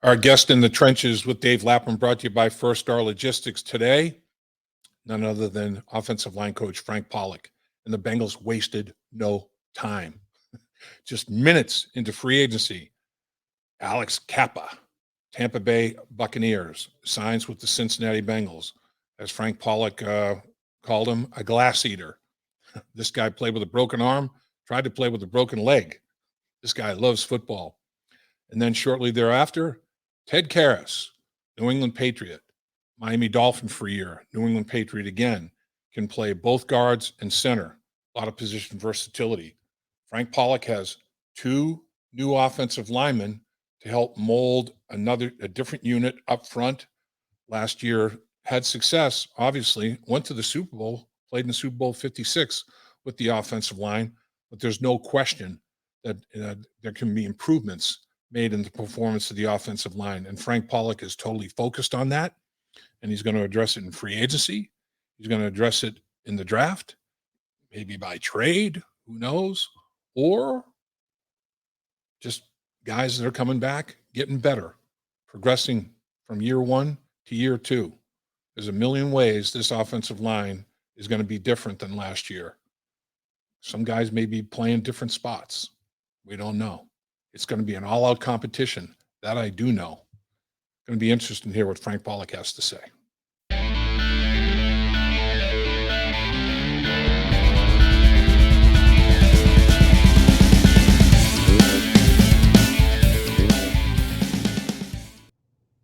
Our guest in the trenches with Dave Lapham, brought to you by First Star Logistics today. None other than offensive line coach Frank Pollack. And the Bengals wasted no time. Just minutes into free agency, Alex Cappa, Tampa Bay Buccaneers, signs with the Cincinnati Bengals. As Frank Pollack called him, a glass eater. This guy played with a broken arm, tried to play with a broken leg. This guy loves football. And then shortly thereafter, Ted Karras, New England Patriot, Miami Dolphin for a year, New England Patriot again, can play both guards and center. A lot of position versatility. Frank Pollack has two new offensive linemen to help mold a different unit up front. Last year had success, obviously, went to the Super Bowl, played in the Super Bowl 56 with the offensive line, but there's no question that there can be improvements made in the performance of the offensive line. And Frank Pollack is totally focused on that, and he's going to address it in free agency. He's going to address it in the draft, maybe by trade, who knows, or just guys that are coming back, getting better, progressing from year one to year two. There's a million ways this offensive line is going to be different than last year. Some guys may be playing different spots. We don't know. It's going to be an all-out competition. That I do know. Going to be interesting to hear what Frank Pollack has to say.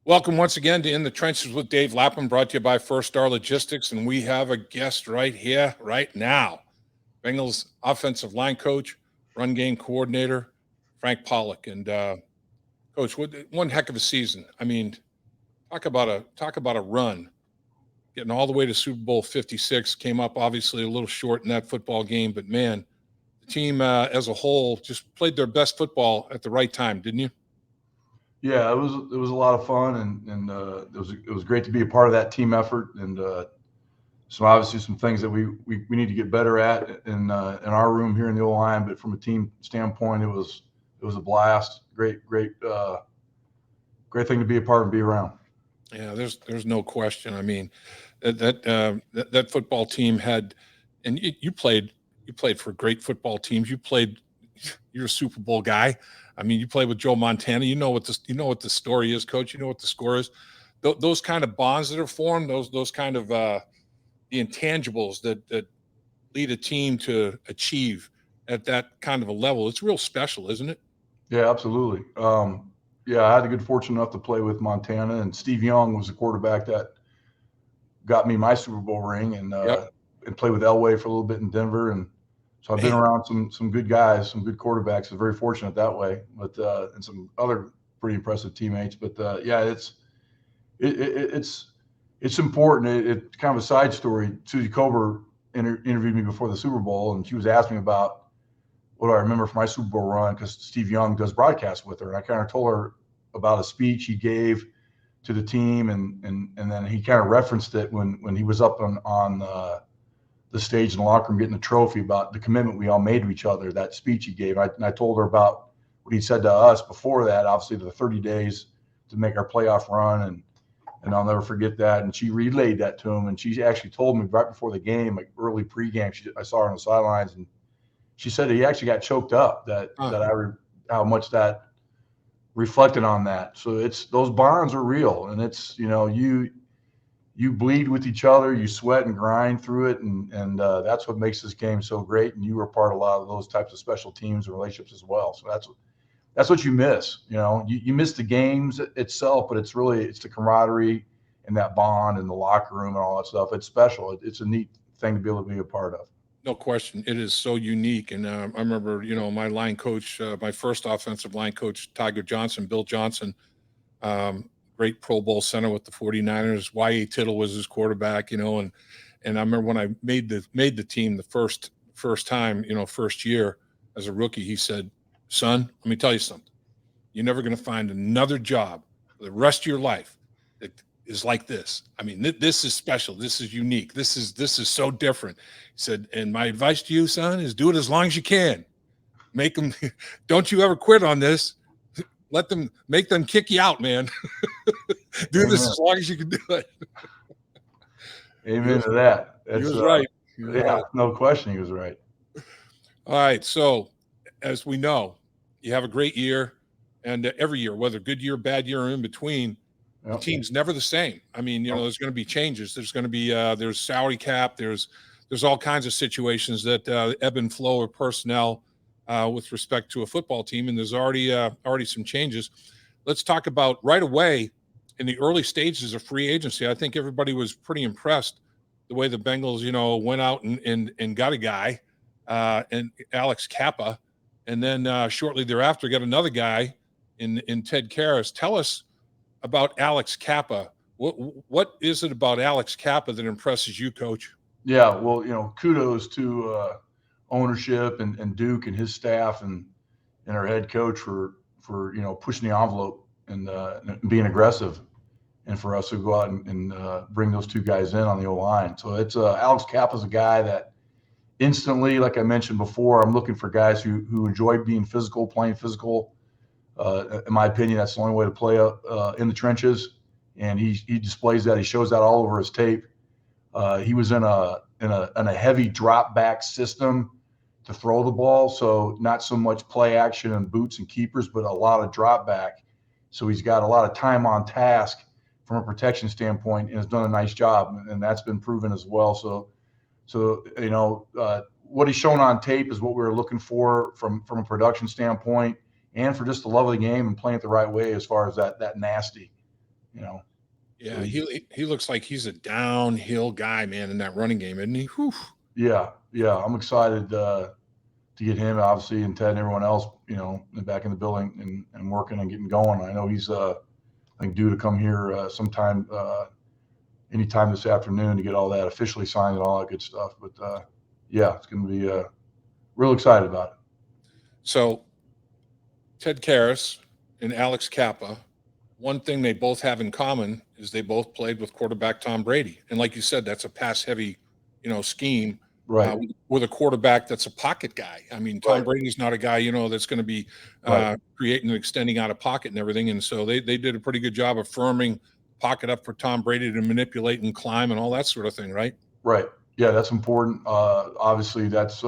Welcome once again to In the Trenches with Dave Lapham, brought to you by First Star Logistics, and we have a guest right here, right now. Bengals offensive line coach, run game coordinator, Frank Pollack. And Coach, one heck of a season. I mean, talk about a run, getting all the way to Super Bowl 56. Came up obviously a little short in that football game, but man, the team as a whole just played their best football at the right time, didn't you? Yeah, it was a lot of fun, and it was great to be a part of that team effort, and obviously some things that we need to get better at in our room here in the O-line. But from a team standpoint, it was a blast. Great thing to be a part and be around. Yeah, there's no question. I mean, that football team had, and you played for great football teams. You're a Super Bowl guy. I mean, you played with Joe Montana. You know what the story is, Coach. You know what the score is. Those kind of bonds that are formed, those kind of the intangibles that lead a team to achieve at that kind of a level. It's real special, isn't it? Yeah, absolutely. Yeah, I had the good fortune enough to play with Montana, and Steve Young was the quarterback that got me my Super Bowl ring, and played with Elway for a little bit in Denver, and so I've been around some good guys, some good quarterbacks. I'm very fortunate that way, but and some other pretty impressive teammates. But yeah, it's important. It's kind of a side story. Susie Kober interviewed me before the Super Bowl, and she was asking me about what do I remember from my Super Bowl run, because Steve Young does broadcast with her, and I kind of told her about a speech he gave to the team, and then he kind of referenced it when he was up on the stage in the locker room getting the trophy, about the commitment we all made to each other, that speech he gave. And I told her about what he said to us before that, obviously the 30 days to make our playoff run, and I'll never forget that. And she relayed that to him, and she actually told me right before the game, like early pregame, I saw her on the sidelines, and she said he actually got choked up how much that reflected on that. So those bonds are real, and it's, you bleed with each other, you sweat and grind through it, and that's what makes this game so great. And you were part of a lot of those types of special teams and relationships as well. So that's what you miss. You miss the games itself, but it's the camaraderie and that bond and the locker room and all that stuff. It's special. It's a neat thing to be able to be a part of. No question. It is so unique. And I remember, my line coach, my first offensive line coach, Bill Johnson, great Pro Bowl center with the 49ers. Y.A. Tittle was his quarterback, and I remember when I made the team the first time, first year as a rookie, he said, "Son, let me tell you something. You're never going to find another job for the rest of your life that is like this. I mean, this is special. This is unique. This is so different." He said, "And my advice to you, son, is do it as long as you can. Make them. Don't you ever quit on this. make them kick you out, man. Do this as long as you can do it. Amen to that. He was right. Right. No question, he was right. All right. So, as we know, you have a great year, and every year, whether good year, bad year, or in between, the team's never the same. I mean, there's going to be changes. There's going to be there's salary cap. There's all kinds of situations that ebb and flow of personnel with respect to a football team, and there's already some changes. Let's talk about right away in the early stages of free agency. I think everybody was pretty impressed the way the Bengals, went out and got a guy, and Alex Cappa, and then shortly thereafter got another guy in Ted Karras. Tell us about Alex Cappa. What is it about Alex Cappa that impresses you, Coach? Yeah, well, kudos to ownership and Duke and his staff and our head coach for pushing the envelope and being aggressive, and for us to go out and bring those two guys in on the O-line. So it's Alex Cappa's a guy that instantly, like I mentioned before, I'm looking for guys who enjoy being physical, playing physical. In my opinion, that's the only way to play in the trenches, and he displays that. He shows that all over his tape. He was in a heavy drop back system to throw the ball, so not so much play action and boots and keepers, but a lot of drop back. So he's got a lot of time on task from a protection standpoint, and has done a nice job, and that's been proven as well. So what he's shown on tape is what we were looking for from a production standpoint, and for just the love of the game and playing it the right way as far as that nasty, Yeah, he looks like he's a downhill guy, man, in that running game, isn't he? Whew. Yeah. I'm excited to get him, obviously, and Ted and everyone else, back in the building and working and getting going. I know he's, I think, due to come here sometime, anytime this afternoon to get all that officially signed and all that good stuff. But it's going to be real excited about it. So, Ted Karras and Alex Cappa, one thing they both have in common is they both played with quarterback Tom Brady. And like you said, that's a pass-heavy, scheme, right? With a quarterback that's a pocket guy. I mean, Tom Brady's not a guy, that's going to be creating and extending out of pocket and everything. And so they did a pretty good job of firming pocket up for Tom Brady to manipulate and climb and all that sort of thing, right? Right. Yeah, that's important. Obviously, that's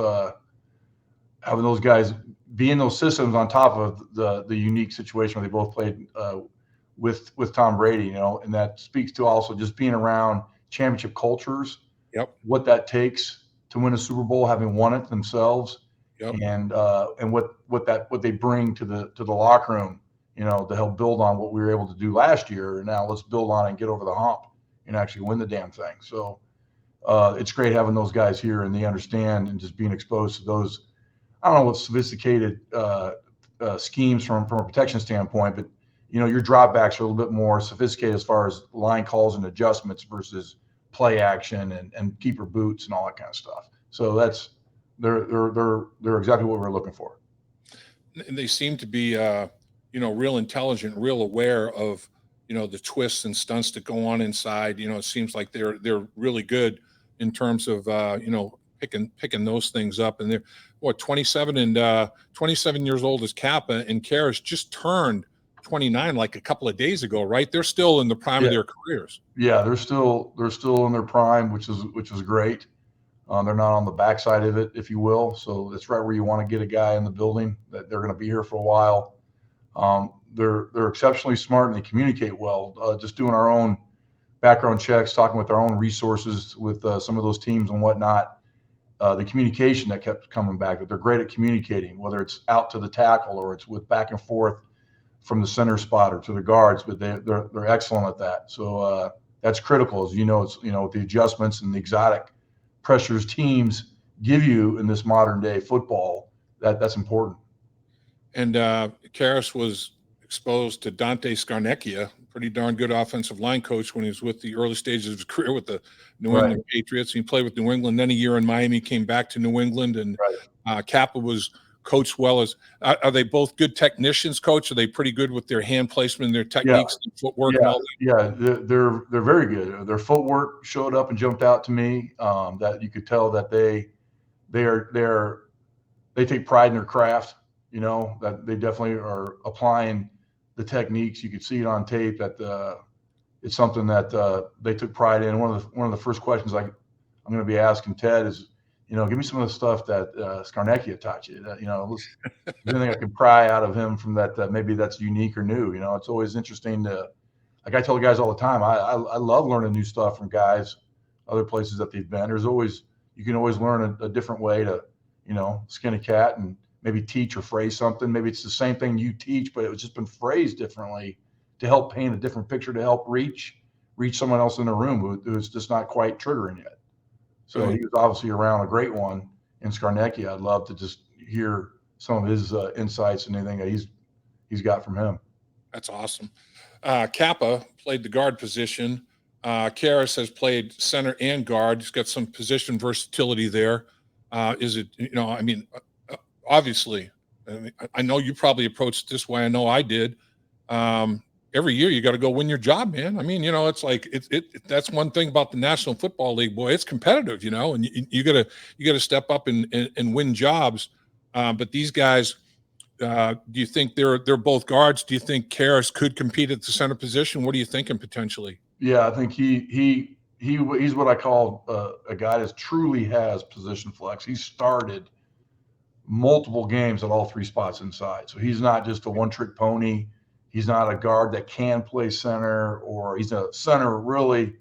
having those guys be in those systems on top of the unique situation where they both played with Tom Brady, and that speaks to also just being around championship cultures. Yep. What that takes to win a Super Bowl, having won it themselves. Yep. And what they bring to the locker room, to help build on what we were able to do last year. And now let's build on it and get over the hump and actually win the damn thing. So it's great having those guys here, and they understand, and just being exposed to those, I don't know what sophisticated schemes from a protection standpoint, but your drop backs are a little bit more sophisticated as far as line calls and adjustments versus play action and keeper boots and all that kind of stuff. So they're exactly what we're looking for. And they seem to be real intelligent, real aware of the twists and stunts that go on inside. It seems like they're really good in terms of picking those things up. And they're 27 years old as Kappa, and Karras just turned 29 like a couple of days ago, right? They're still in the prime of their careers. Yeah, they're still in their prime, which is great. They're not on the backside of it, if you will. So that's right where you want to get a guy in the building, that they're going to be here for a while. They're exceptionally smart, and they communicate well. Just doing our own background checks, talking with our own resources with some of those teams and whatnot. The communication that kept coming back, that they're great at communicating, whether it's out to the tackle or it's with back and forth from the center spot or to the guards, but they're excellent at that. So that's critical, as it's with the adjustments and the exotic pressures teams give you in this modern day football. That's important. And Karras was exposed to Dante Scarnecchia, pretty darn good offensive line coach, when he was with the early stages of his career with the New England Patriots. He played with New England, then a year in Miami, came back to New England, and Kappa was coached well. As are they both good technicians, Coach? Are they pretty good with their hand placement and their techniques and footwork and all that? Yeah, they're very good. Their footwork showed up and jumped out to me. That you could tell that they take pride in their craft. That they definitely are applying the techniques. You could see it on tape that it's something that they took pride in. One of the first questions I'm going to be asking Ted is, give me some of the stuff that Scarnecchia taught you. Anything I can pry out of him from that maybe that's unique or new. It's always interesting to, like I tell the guys all the time, I love learning new stuff from guys, other places that they've been. You can always learn a different way to, skin a cat and maybe teach or phrase something. Maybe it's the same thing you teach, but it was just been phrased differently to help paint a different picture, to help reach someone else in the room who's just not quite triggering yet. So He was obviously around a great one in Scarnecchia. I'd love to just hear some of his insights and anything that he's got from him. That's awesome. Cappa played the guard position. Karras has played center and guard. He's got some position versatility there. Obviously, I know you probably approached this way. I know I did. Every year you got to go win your job, man. It's like that's one thing about the National Football League, boy. It's competitive, and you gotta step up and win jobs. But these guys, do you think they're both guards? Do you think Karras could compete at the center position? What are you thinking potentially? Yeah, I think he's what I call a guy that truly has position flex. He started multiple games at all three spots inside. So he's not just a one-trick pony. He's not a guard that can play center, or he's a center really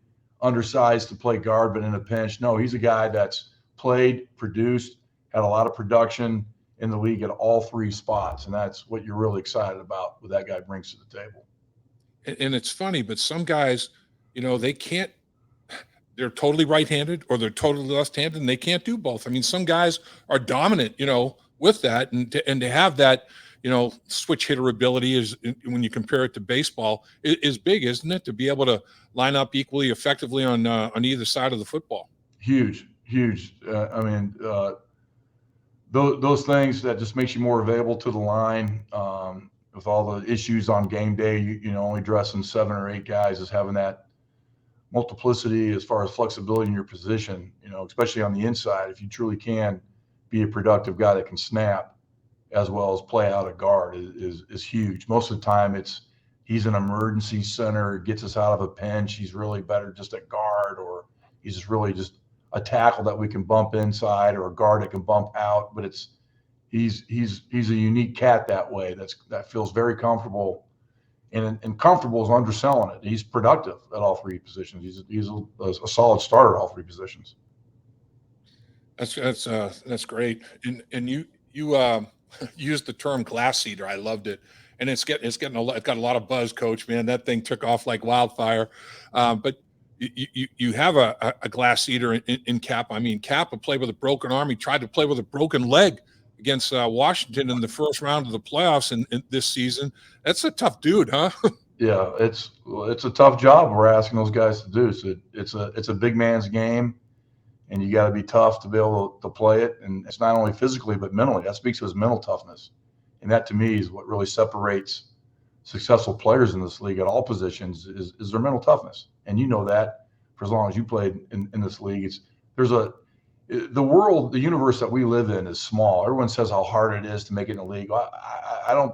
undersized to play guard, but in a pinch. No, he's a guy that's played, produced, had a lot of production in the league at all three spots. And that's what you're really excited about, what that guy brings to the table. And it's funny, but some guys, they can't, they're totally right-handed or they're totally left-handed, and they can't do both. Some guys are dominant, with that, and to have that, switch hitter ability is, when you compare it to baseball, is big, isn't it? To be able to line up equally effectively on either side of the football. Huge. Those things that just makes you more available to the line. With all the issues on game day, only dressing 7 or 8 guys, is having that multiplicity as far as flexibility in your position, especially on the inside. If you truly can be a productive guy that can snap as well as play out a guard is huge. Most of the time he's an emergency center, gets us out of a pinch. He's really better just at guard, or he's just really just a tackle that we can bump inside, or a guard that can bump out. But he's a unique cat that way. That feels very comfortable, and comfortable is underselling it. He's productive at all three positions. He's a solid starter at all three positions. That's great. And you used the term glass eater. I loved it, and it got a lot of buzz, Coach. Man, that thing took off like wildfire. But you have a glass eater in Cappa. Cappa played with a broken arm. He tried to play with a broken leg against Washington in the first round of the playoffs in this season. That's a tough dude, huh? Yeah, it's a tough job we're asking those guys to do. So it's a big man's game, and you got to be tough to be able to play it. And it's not only physically but mentally. That speaks to his mental toughness, and that to me is what really separates successful players in this league at all positions is their mental toughness. And you know that for as long as you played in this league. The universe that we live in is small. Everyone says how hard it is to make it in the league. I don't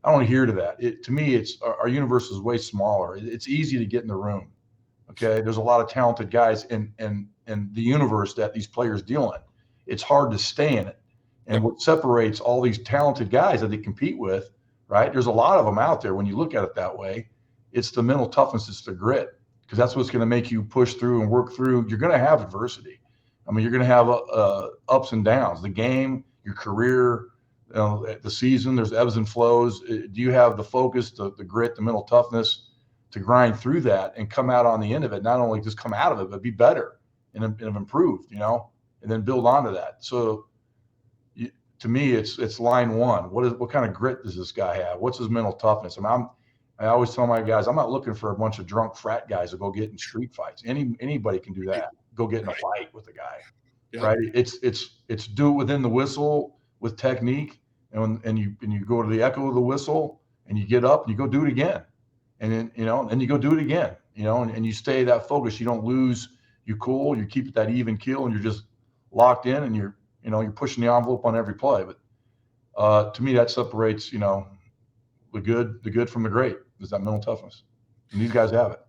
adhere to that. To me, our universe is way smaller. It's easy to get in the room. Okay, there's a lot of talented guys in the universe that these players deal in. It's hard to stay in it. And what separates all these talented guys that they compete with, right? There's a lot of them out there. When you look at it that way, it's the mental toughness, it's the grit, because that's what's going to make you push through and work through. You're going to have adversity. You're going to have ups and downs. The game, your career, the season, there's ebbs and flows. Do you have the focus, the grit, the mental toughness to grind through that and come out on the end of it? Not only just come out of it, but be better and have improved, and then build onto that. So to me, it's line one. What kind of grit does this guy have? What's his mental toughness? I always tell my guys, I'm not looking for a bunch of drunk frat guys to go get in street fights. Anybody can do that. Go get in a fight with a guy, right? It's do it within the whistle with technique, and you go to the echo of the whistle, and you get up and you go do it again, and then and you go do it again, and you stay that focus. You don't lose. You cool. You keep that even keel, and you're just locked in, and you're pushing the envelope on every play. But to me, that separates the good from the great is that mental toughness, and these guys have it.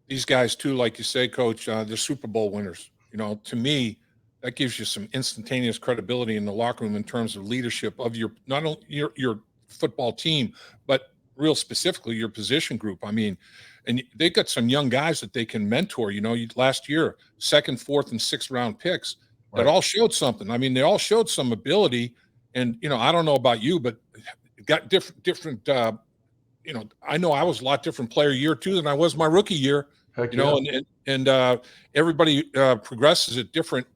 These guys too, like you say, Coach, they're Super Bowl winners. To me, that gives you some instantaneous credibility in the locker room in terms of leadership of your not only your football team, but real specifically your position group. I mean, and they got some young guys that they can mentor. Last year, second, fourth, and sixth round picks that Right. all showed something. I mean, they all showed some ability. And I don't know about you, but got different. I know I was a lot different player year two than I was my rookie year. Heck yeah. And everybody progresses at different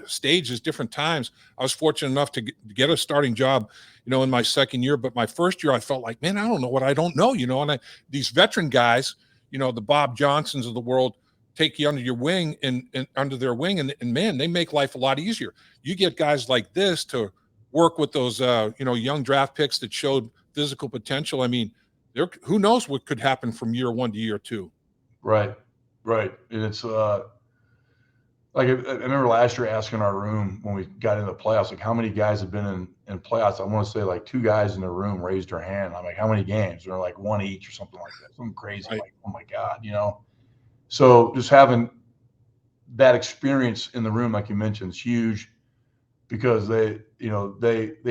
stages, different times. I was fortunate enough to get a starting job, in my second year. But my first year, I felt like, man, I don't know what I don't know, And these veteran guys, the Bob Johnsons of the world, take you under your wing and under their wing, and man, they make life a lot easier. You get guys like this to work with those, young draft picks that showed physical potential. I mean, who knows what could happen from year one to year two. Right. And it's like I remember last year asking our room when we got into the playoffs, like how many guys have been in playoffs. I want to say like 2 guys in the room raised their hand. I'm like, how many games? They're like 1 each or something like that. Something crazy. Right. Like, oh my God, So just having that experience in the room, like you mentioned, is huge because they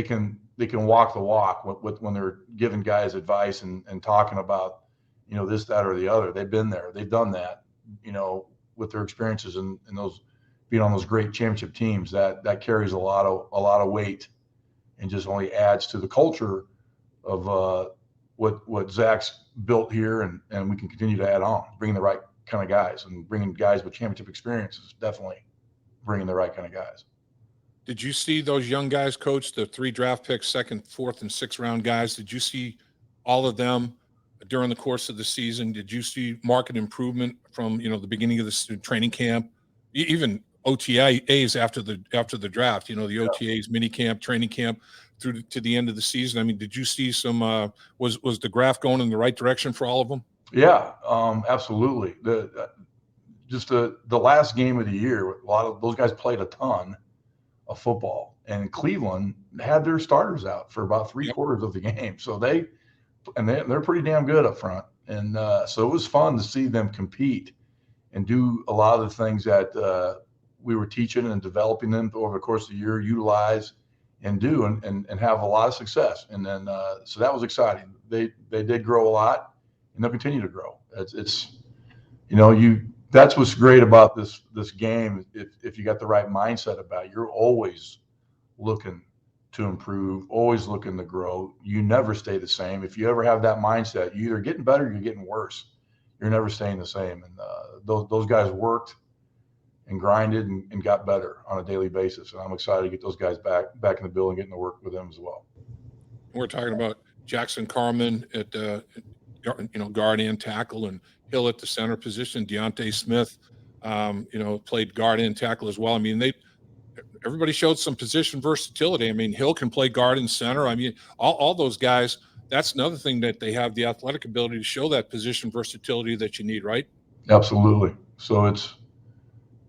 can walk the walk when they're giving guys advice and talking about, this, that, or the other. They've been there, they've done that, with their experiences and those being on those great championship teams. That carries a lot of weight and just only adds to the culture of what Zach's built here, and we can continue to add on, bringing the right kind of guys, and bringing guys with championship experiences, definitely bringing the right kind of guys. Did you see those young guys, Coach, the 3 draft picks, second, fourth, and sixth round guys? Did you see all of them during the course of the season? Did you see market improvement from the beginning of the training camp, even OTAs after the draft? The OTAs, mini camp, training camp through to the end of the season. I mean, did you see some? Was the graph going in the right direction for all of them? Yeah, absolutely. The last game of the year, a lot of those guys played a ton of football, and Cleveland had their starters out for about 3/4 of the game. So they're pretty damn good up front. And so it was fun to see them compete and do a lot of the things that we were teaching and developing them over the course of the year, utilize and do and have a lot of success. And then so that was exciting. They did grow a lot, and they'll continue to grow. That's what's great about this game. If you got the right mindset about it, you're always looking to improve, always looking to grow. You never stay the same. If you ever have that mindset, you're either getting better or you're getting worse. You're never staying the same. And those guys worked and grinded and got better on a daily basis. And I'm excited to get those guys back in the building, getting to work with them as well. We're talking about Jackson Carman at guard and tackle, and Hill at the center position. Deontay Smith, played guard and tackle as well. I mean, everybody showed some position versatility. I mean, Hill can play guard and center. I mean, all those guys. That's another thing, that they have the athletic ability to show that position versatility that you need, right? Absolutely. So it's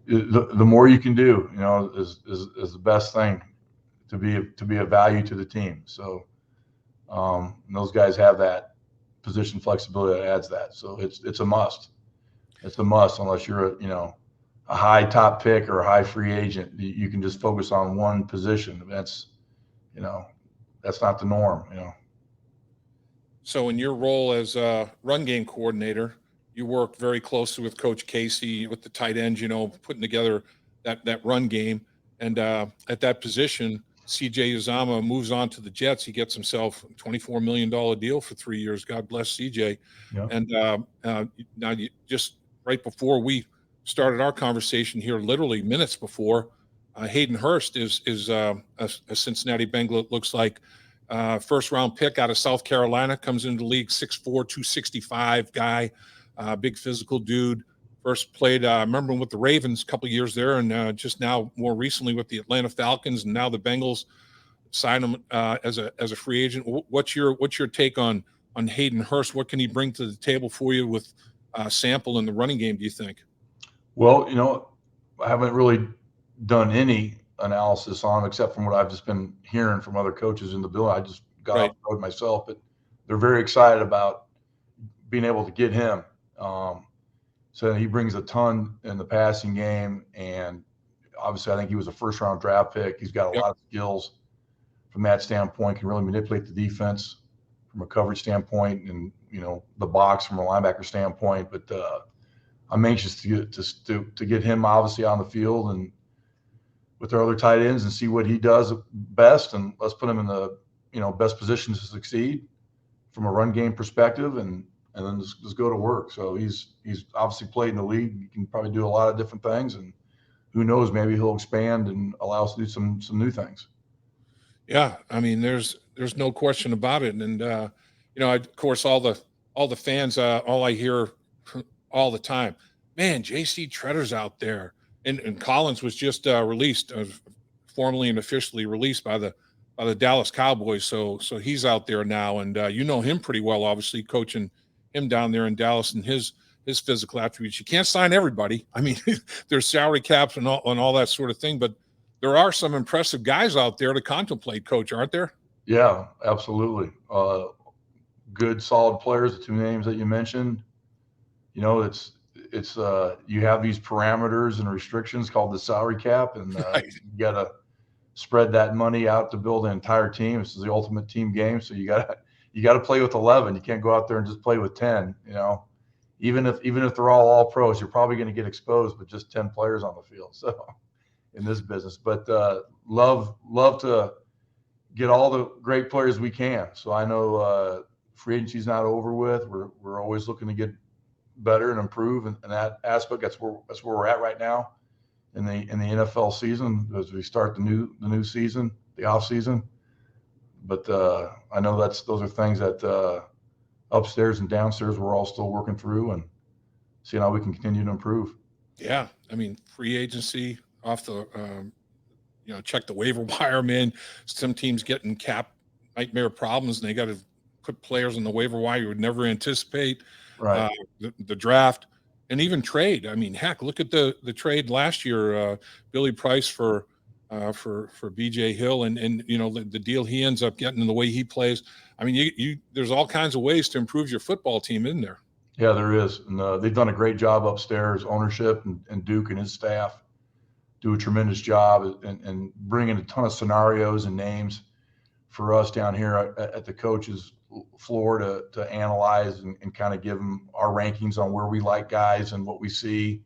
the more you can do, is the best thing to be a value to the team. So those guys have that position flexibility that adds that. So it's a must. It's a must unless you're a high top pick or a high free agent. You can just focus on one position. That's not the norm. So in your role as a run game coordinator, you work very closely with Coach Casey with the tight ends, putting together that run game. And at that position, CJ Uzomah moves on to the Jets. He gets himself a $24 million deal for 3 years. God bless CJ. Yeah. And now just right before we started our conversation here, literally minutes before, Hayden Hurst is a Cincinnati Bengal. It looks like first round pick out of South Carolina, comes into the league, 6'4", 265 guy, big physical dude. First played, I remember with the Ravens a couple of years there, and just now more recently with the Atlanta Falcons, and now the Bengals signed him as a free agent. What's your take on Hayden Hurst? What can he bring to the table for you with Sample in the running game, do you think? Well, I haven't really done any analysis on him except from what I've just been hearing from other coaches in the building. I just got off the road myself, but they're very excited about being able to get him. So he brings a ton in the passing game, and obviously I think he was a first-round draft pick. He's got a lot of skills from that standpoint, can really manipulate the defense from a coverage standpoint and, the box from a linebacker standpoint. But I'm anxious to get him obviously on the field and with our other tight ends and see what he does best, and let's put him in the best position to succeed from a run game perspective, and then just go to work. So he's obviously played in the league. He can probably do a lot of different things, and who knows, maybe he'll expand and allow us to do some new things. Yeah, I mean, there's no question about it, and of course, all the fans, all I hear all the time, man, J.C. Tretter's out there, and Collins was just released, formally and officially released by the Dallas Cowboys, so he's out there now, and you know him pretty well, obviously, coaching him down there in Dallas and his physical attributes. You can't sign everybody. I mean, there's salary caps and all that sort of thing, but there are some impressive guys out there to contemplate, Coach, aren't there? Yeah, absolutely. Good, solid players. The two names that you mentioned. It's you have these parameters and restrictions called the salary cap, and Right. you got to spread that money out to build an entire team. This is the ultimate team game, so you got to play with 11. You can't go out there and just play with 10. Even if they're all pros, you're probably going to get exposed with just 10 players on the field. So in this business, but love to get all the great players we can. So I know free agency is not over with. We're always looking to get better and improve in that aspect. That's where we're at right now in the NFL season as we start the new season, the off season. But I know those are things that upstairs and downstairs we're all still working through and seeing how we can continue to improve. Yeah, I mean, free agency off the check the waiver wire, man. Some teams getting cap nightmare problems, and they got to put players on the waiver wire you would never anticipate. Right. The draft, and even trade. I mean, heck, look at the trade last year, Billy Price for BJ Hill, and the deal he ends up getting and the way he plays. I mean, there's all kinds of ways to improve your football team in there. Yeah, there is, and they've done a great job upstairs. Ownership and Duke and his staff do a tremendous job and bring in a ton of scenarios and names for us down here at the coach's floor to analyze and kind of give them our rankings on where we like guys and what we see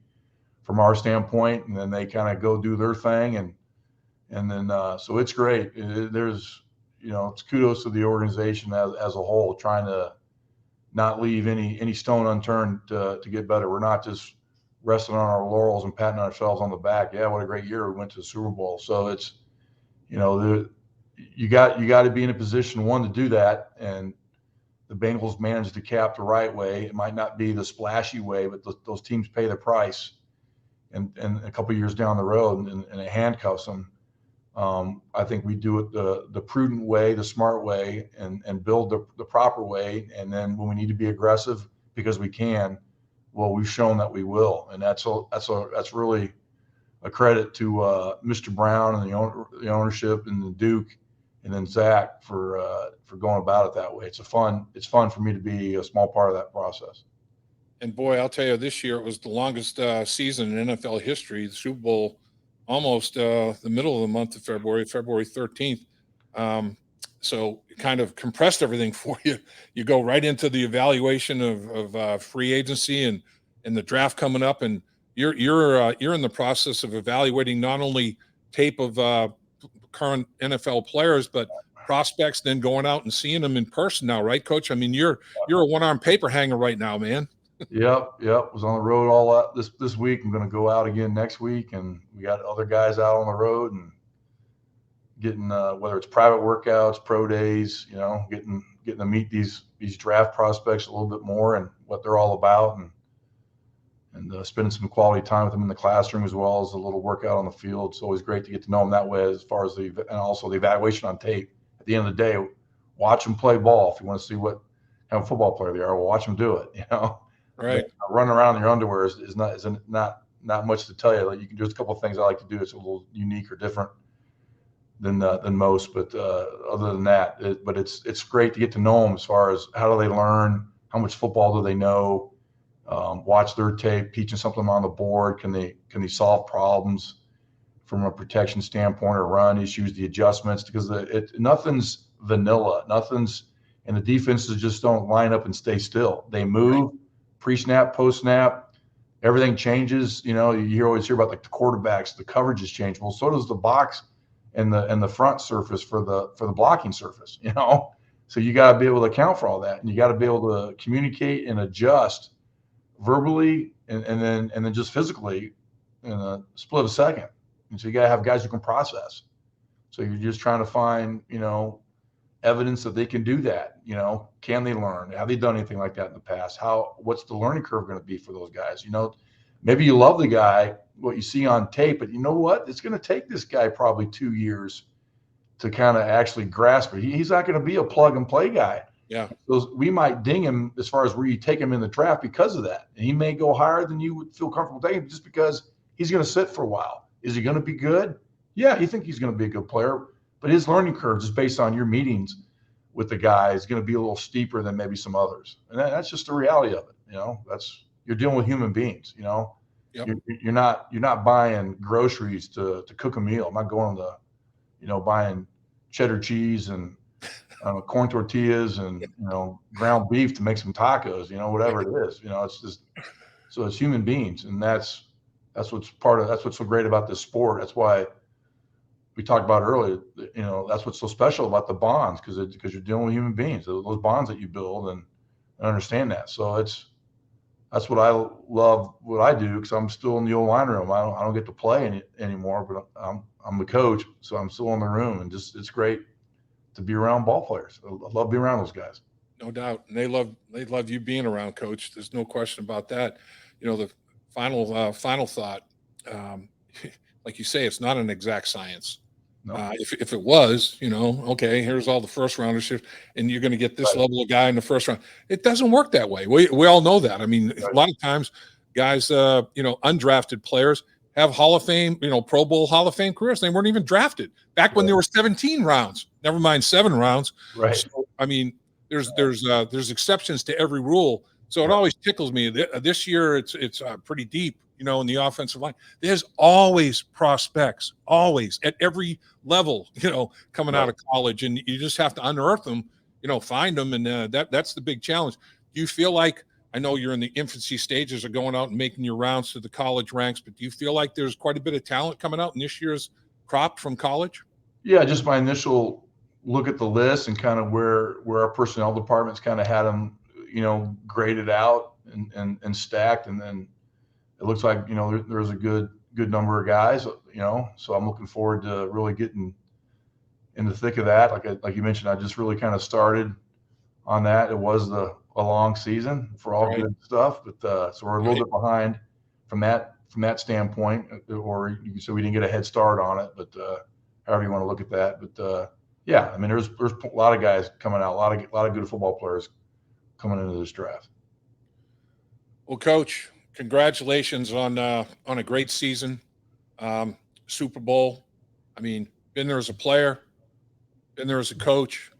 from our standpoint, and then they kind of go do their thing, and then so it's great. There's it's kudos to the organization as a whole, trying to not leave any stone unturned to get better. We're not just resting on our laurels and patting ourselves on the back. Yeah, what a great year. We went to the Super Bowl. So it's, you got to be in a position, one, to do that. And the Bengals managed the cap the right way. It might not be the splashy way, but those teams pay the price. And a couple of years down the road, and it handcuffs them. I think we do it the prudent way, the smart way, and build the proper way. And then when we need to be aggressive because we can, well, we've shown that we will. And that's really a credit to Mr. Brown and the ownership and the Duke, and then Zach for going about it that way. It's fun for me to be a small part of that process. And boy, I'll tell you, this year it was the longest season in NFL history. The Super Bowl almost the middle of the month of February 13th. So it kind of compressed everything for you. You go right into the evaluation of free agency and the draft coming up, and you're in the process of evaluating not only tape of current NFL players, but prospects, then going out and seeing them in person now, right, Coach? I mean, you're a one-arm paper hanger right now, man. Yep. Was on the road all this week. I'm going to go out again next week, and we got other guys out on the road and getting whether it's private workouts, pro days, getting to meet these draft prospects a little bit more and what they're all about, and spending some quality time with them in the classroom as well as a little workout on the field. It's always great to get to know them that way, as far as and also the evaluation on tape. At the end of the day, watch them play ball. If you want to see what kind of football player they are, well, watch them do it. Right. But running around in your underwear is not much to tell you. Like, you can do a couple of things I like to do. It's a little unique or different. than most. But other than that, it's great to get to know them as far as how do they learn, how much football do they know, watch their tape, teaching something on the board. Can they solve problems from a protection standpoint or run issues, the adjustments, because nothing's vanilla, and the defenses just don't line up and stay still. They move pre-snap, post-snap, everything changes. You always hear about like the quarterbacks, the coverages change. Well, so does the box and the front surface for the blocking surface, So you got to be able to account for all that, and you got to be able to communicate and adjust verbally and then just physically in a split of a second. And so you got to have guys who can process. So you're just trying to find, evidence that they can do that. Can they learn? Have they done anything like that in the past? What's the learning curve going to be for those guys? Maybe you love the guy, what you see on tape, but you know what? It's going to take this guy probably 2 years to kind of actually grasp it. He's not going to be a plug and play guy. Yeah. We might ding him as far as where you take him in the draft because of that. And he may go higher than you would feel comfortable taking just because he's going to sit for a while. Is he going to be good? Yeah, you think he's going to be a good player, but his learning curve, just based on your meetings with the guy, is going to be a little steeper than maybe some others. And that's just the reality of it. You're dealing with human beings. Yep. You're not buying groceries to cook a meal. I'm not going to, buying cheddar cheese and corn tortillas and ground beef to make some tacos. Whatever it is. It's just so it's human beings, and that's what's so great about this sport. That's why we talked about earlier. That's what's so special about the bonds, because you're dealing with human beings. Those bonds that you build, and I understand that. So that's what I love. What I do, because I'm still in the old line room. I don't get to play anymore, but I'm the coach, so I'm still in the room, and it's great to be around ball players. I love being around those guys. No doubt. And they love you being around, Coach. There's no question about that. The final thought, like you say, it's not an exact science. No. If it was, okay, here's all the first rounders, and you're going to get this level of guy in the first round. It doesn't work that way. We all know that. I mean, a lot of times guys, undrafted players have Hall of Fame, Pro Bowl Hall of Fame careers. They weren't even drafted back when there were 17 rounds, never mind 7 rounds. Right. So, I mean, there's exceptions to every rule. So it always tickles me. This year it's pretty deep, in the offensive line. There's always prospects, always at every level, coming out of college, and you just have to unearth them, find them, and that's the big challenge. Do you feel like, I know you're in the infancy stages of going out and making your rounds to the college ranks, but do you feel like there's quite a bit of talent coming out in this year's crop from college? Yeah, just my initial look at the list and kind of where our personnel departments kind of had them, graded out and stacked, and then it looks like there's a good number of guys, so I'm looking forward to really getting in the thick of that. Like you mentioned, I just really kind of started on that. It was a long season for all good stuff, but so we're a little bit behind from that standpoint, or you can say we didn't get a head start on it, but however you want to look at that. But yeah, I mean, there's a lot of guys coming out, a lot of good football players coming into this draft. Well, Coach, congratulations on a great season, Super Bowl. I mean, been there as a player, been there as a coach.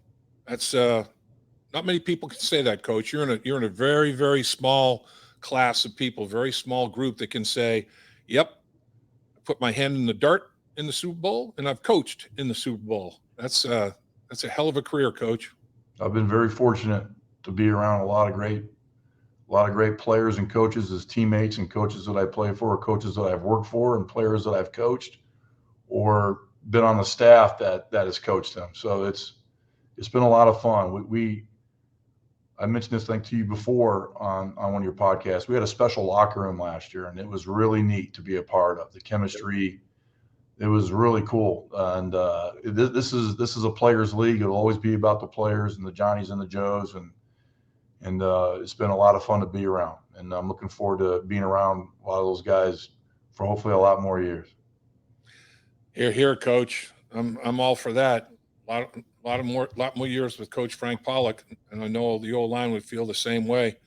That's not many people can say that, Coach. You're in a very, very small class of people, very small group that can say, "Yep, I put my hand in the dirt in the Super Bowl, and I've coached in the Super Bowl." That's a hell of a career, Coach. I've been very fortunate to be around a lot of great players and coaches as teammates, and coaches that I play for, or coaches that I've worked for, and players that I've coached or been on the staff that has coached them. So it's been a lot of fun. I mentioned this thing to you before on one of your podcasts. We had a special locker room last year, and it was really neat to be a part of. The chemistry, it was really cool. And this is a players' league. It'll always be about the players and the Johnnies and the Joes, and it's been a lot of fun to be around. And I'm looking forward to being around a lot of those guys for hopefully a lot more years. Here, Coach. I'm all for that. A lot more years with Coach Frank Pollack, and I know the old line would feel the same way.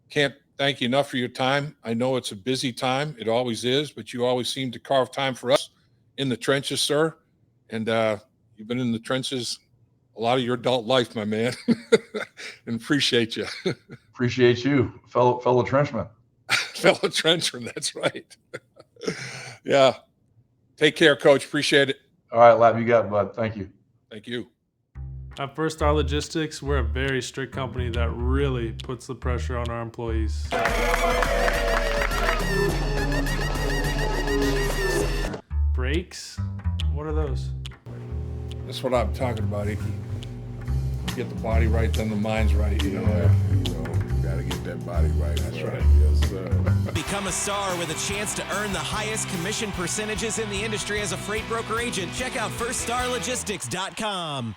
Can't thank you enough for your time. I know it's a busy time. It always is, but you always seem to carve time for us in the trenches, sir. And you've been in the trenches a lot of your adult life, my man. And appreciate you. Appreciate you, fellow trenchman. Fellow trenchman, that's right. Yeah. Take care, Coach. Appreciate it. All right, Lap, you got it, bud. Thank you. Thank you. At First Star Logistics, we're a very strict company that really puts the pressure on our employees. Brakes? What are those? That's what I'm talking about, Icky. Get the body right, then the mind's right. You know, Gotta get that body right. That's right. Yes, sir. Become a star with a chance to earn the highest commission percentages in the industry as a freight broker agent. Check out firststarlogistics.com.